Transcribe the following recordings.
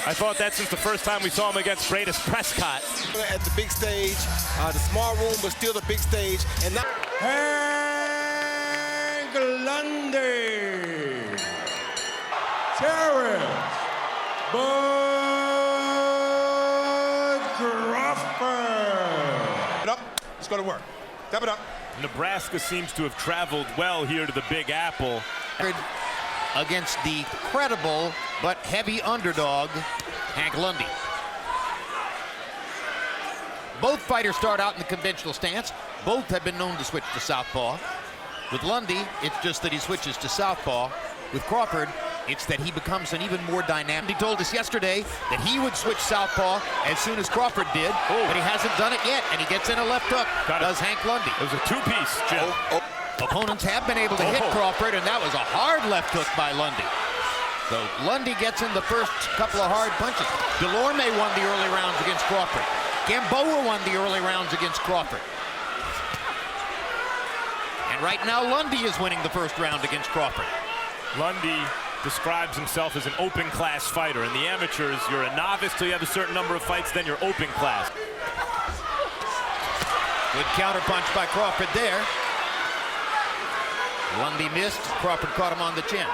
I thought that since the first time we saw him against Bradis Prescott. At the big stage, the small room, but still the big stage. And now Henry Lundy, Terence Crawford. Up. Let's go to work. Step it up. Nebraska seems to have traveled well here to the Big Apple. Against the credible but heavy underdog, Hank Lundy. Both fighters start out in the conventional stance. Both have been known to switch to southpaw. With Lundy, it's just that he switches to southpaw. With Crawford, it's that he becomes an even more dynamic. He told us yesterday that he would switch southpaw as soon as Crawford did, but he hasn't done it yet, and he gets in a left hook. Does Hank Lundy. It was a two-piece, Jim. Opponents have been able to hit Crawford, and that was a hard left hook by Lundy. So Lundy gets in the first couple of hard punches. Delorme won the early rounds against Crawford. Gamboa won the early rounds against Crawford. And right now, Lundy is winning the first round against Crawford. Lundy describes himself as an open class fighter. In the amateurs, you're a novice till you have a certain number of fights, then you're open class. Good counterpunch by Crawford there. Lundy missed. Crawford caught him on the chin.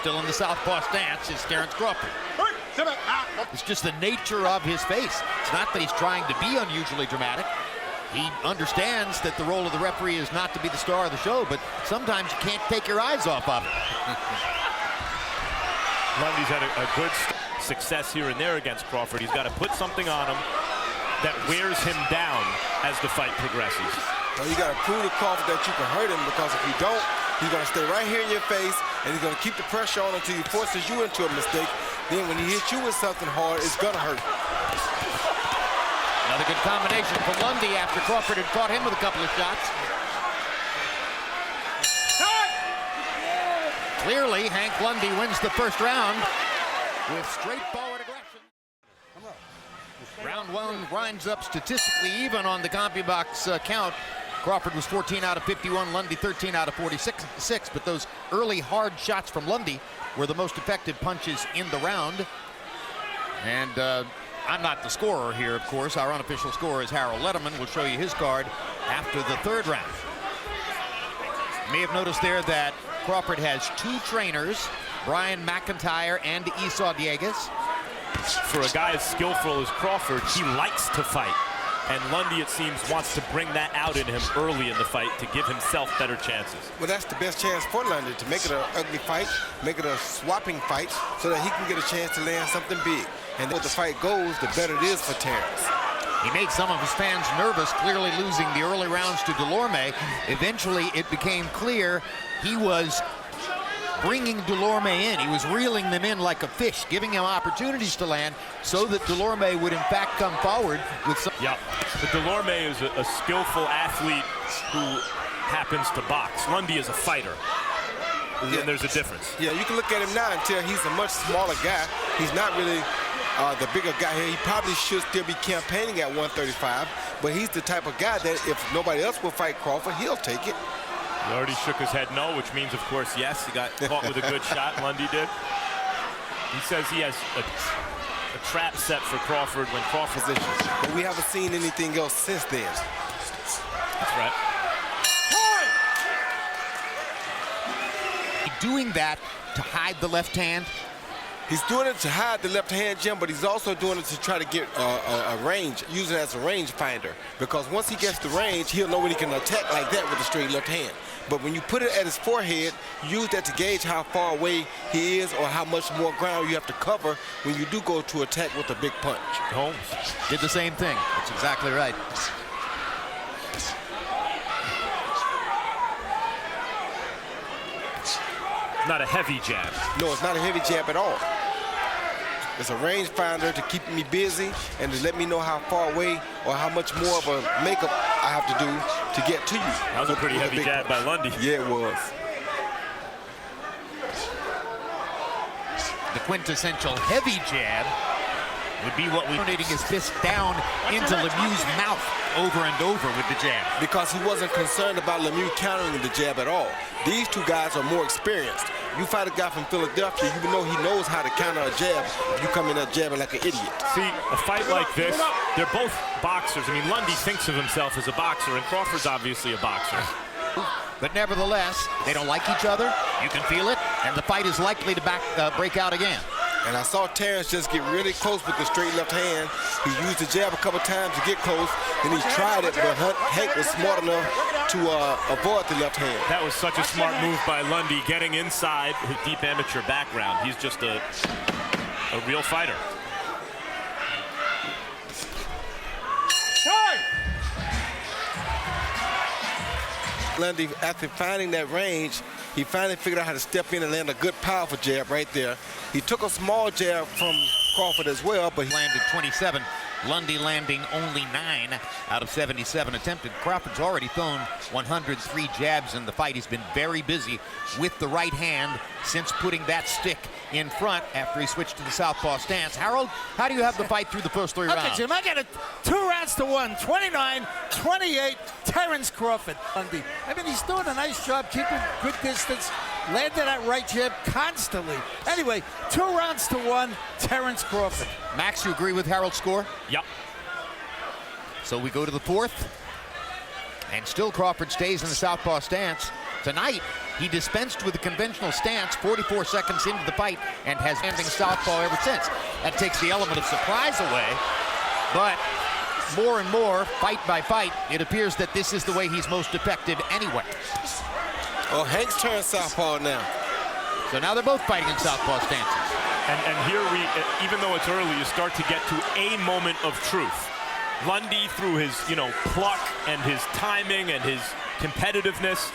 Still in the southpaw stance is Terence Crawford. It's just the nature of his face. It's not that he's trying to be unusually dramatic. He understands that the role of the referee is not to be the star of the show, but sometimes you can't take your eyes off of it. Lundy's had a good success here and there against Crawford. He's got to put something on him that wears him down as the fight progresses. well, you got to prove to Crawford that you can hurt him, because if you don't, he's going to stay right here in your face, and he's going to keep the pressure on until he forces you into a mistake. Then when he hits you with something hard, it's going to hurt. Another good combination for Lundy after Crawford had caught him with a couple of shots. Clearly, Hank Lundy wins the first round with straightforward aggression. Round one winds up statistically even on the CompuBox count. Crawford was 14 out of 51, Lundy 13 out of 46, but those early hard shots from Lundy were the most effective punches in the round. And I'm not the scorer here, of course. Our unofficial scorer is Errol. We'll show you his card after the third round. You may have noticed there that Crawford has two trainers, Brian McIntyre and Esau Dieguez. For a guy as skillful as Crawford, he likes to fight. And Lundy, it seems, wants to bring that out in him early in the fight to give himself better chances. Well, that's the best chance for Lundy, to make it an ugly fight, make it a swapping fight, so that he can get a chance to land something big. And the more the fight goes, the better it is for Terence. He made some of his fans nervous, clearly losing the early rounds to Delorme. Eventually, it became clear he was bringing Delorme in. He was reeling them in like a fish, giving him opportunities to land so that Delorme would, in fact, come forward with some... Yeah, but Delorme is a skillful athlete who happens to box. Lundy is a fighter. Yeah. And there's a difference. Yeah, you can look at him now and tell he's a much smaller guy. He's not really the bigger guy here. He probably should still be campaigning at 135, but he's the type of guy that if nobody else will fight Crawford, he'll take it. He already shook his head no, which means, of course, yes. He got caught with a good shot, Lundy did. He says he has a trap set for Crawford when Crawford... Positions. But we haven't seen anything else since then. That's right. Doing that to hide the left hand. He's doing it to hide the left hand, Jim, but he's also doing it to try to get a range, using it as a range finder. Because once he gets the range, he'll know when he can attack like that with a straight left hand. But when you put it at his forehead, use that to gauge how far away he is or how much more ground you have to cover when you do go to attack with a big punch. Holmes did the same thing. That's exactly right. Not a heavy jab. No, it's not a heavy jab at all. It's a range finder to keep me busy and to let me know how far away or how much more of a makeup I have to do to get to you. That was a pretty heavy jab by Lundy. Yeah, it was. The quintessential heavy jab would be what we donating his fist down into Lemieux's mouth over and over with the jab. Because he wasn't concerned about Lemieux countering the jab at all. These two guys are more experienced. You fight a guy from Philadelphia, you know he knows how to counter a jab if you come in there jabbing like an idiot. See, a fight like this, they're both boxers. I mean, Lundy thinks of himself as a boxer, and Crawford's obviously a boxer. But nevertheless, they don't like each other. You can feel it, and the fight is likely to break out again. And I saw Terence just get really close with the straight left hand. He used the jab a couple times to get close, then he tried it, but Hank was smart enough to avoid the left hand. That was such a smart move by Lundy, getting inside his deep amateur background. He's just a real fighter. Lundy, after finding that range, he finally figured out how to step in and land a good, powerful jab right there. He took a small jab from Crawford as well, but he landed 27. Lundy landing only 9 out of 77 attempted. Crawford's already thrown 103 jabs in the fight. He's been very busy with the right hand since putting that stick in front after he switched to the southpaw stance. Harold, how do you have the fight through the first 3 rounds? Okay, Jim, I got it 2 rounds to 1, 29-28, Terence Crawford. Lundy. I mean, he's doing a nice job keeping good distance, landing that right jab constantly. Anyway, 2 rounds to 1, Terence Crawford. Max, you agree with Harold's score? Yep. So we go to the 4th, and still Crawford stays in the southpaw stance. Tonight, he dispensed with the conventional stance 44 seconds into the fight and has ending southpaw ever since. That takes the element of surprise away, but more and more, fight by fight, it appears that this is the way he's most effective anyway. Oh, Hank's turned southpaw now. So now they're both fighting in southpaw stances. And here we, even though it's early, you start to get to a moment of truth. Lundy, through his, pluck and his timing and his competitiveness,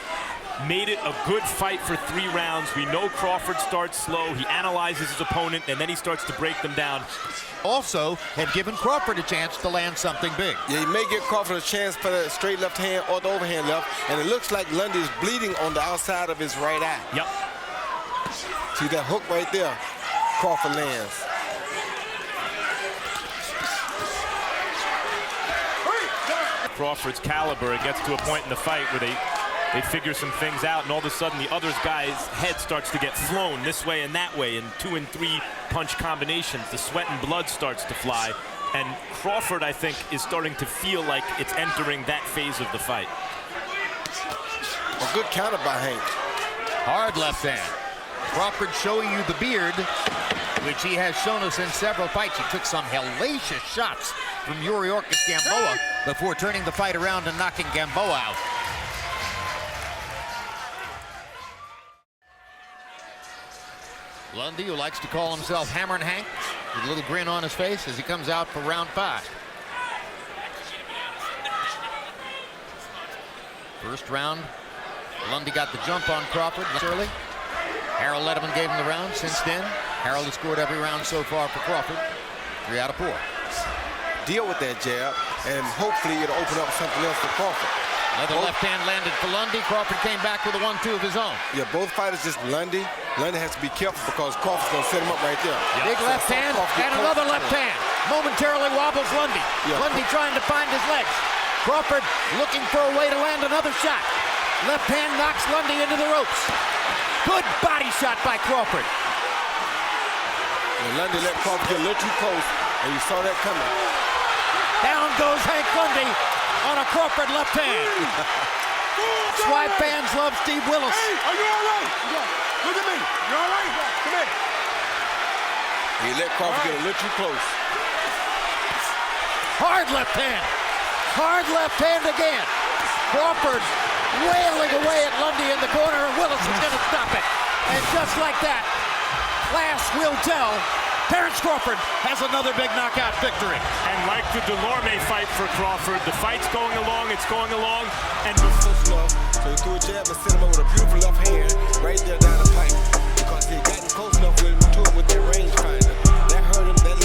made it a good fight for 3 rounds. We know Crawford starts slow. He analyzes his opponent, and then he starts to break them down. Also, have given Crawford a chance to land something big. Yeah, he may give Crawford a chance for the straight left hand or the overhand left, and it looks like Lundy is bleeding on the outside of his right eye. Yep. See that hook right there? Crawford lands. Crawford's caliber, it gets to a point in the fight where they figure some things out, and all of a sudden the other guy's head starts to get flown this way and that way in 2 and 3 punch combinations. The sweat and blood starts to fly, and Crawford, I think, is starting to feel like it's entering that phase of the fight. A good counter by Hank. Hard left hand. Crawford showing you the beard, which he has shown us in several fights. He took some hellacious shots from Yuriorkis Gamboa before turning the fight around and knocking Gamboa out. Lundy, who likes to call himself Hammerin' Hank, with a little grin on his face as he comes out for round 5. First round, Lundy got the jump on Crawford early. Errol led him and gave him the round. Since then, Errol has scored every round so far for Crawford. 3 out of 4. Deal with that jab, and hopefully it'll open up something else for Crawford. Another left hand landed for Lundy. Crawford came back with a 1-2 of his own. Yeah, both fighters just Lundy. Lundy has to be careful because Crawford's going to set him up right there. Big left hand and another left hand. Momentarily wobbles Lundy. Yeah. Lundy trying to find his legs. Crawford looking for a way to land another shot. Left hand knocks Lundy into the ropes. Good body shot by Crawford. And Lundy let Crawford get a little too close, and you saw that coming. Down goes Hank Lundy on a Crawford left hand. That's why fans love Steve Willis. Hey, are you all right? Yeah. Look at me. You all right? Come here. He let Crawford get a little too close. Hard left hand. Hard left hand again. Crawford wailing away at Lundy in the corner, and Willis is going to stop it. And just like that, class will tell. Terence Crawford has another big knockout victory. And like the Delorme fight for Crawford, the fight's going along, it's going along, and So slow, so he threw a jab and sent him over with a beautiful left hand right there down the pipe because he had gotten close enough with him to it with that range finder. That hurt him, that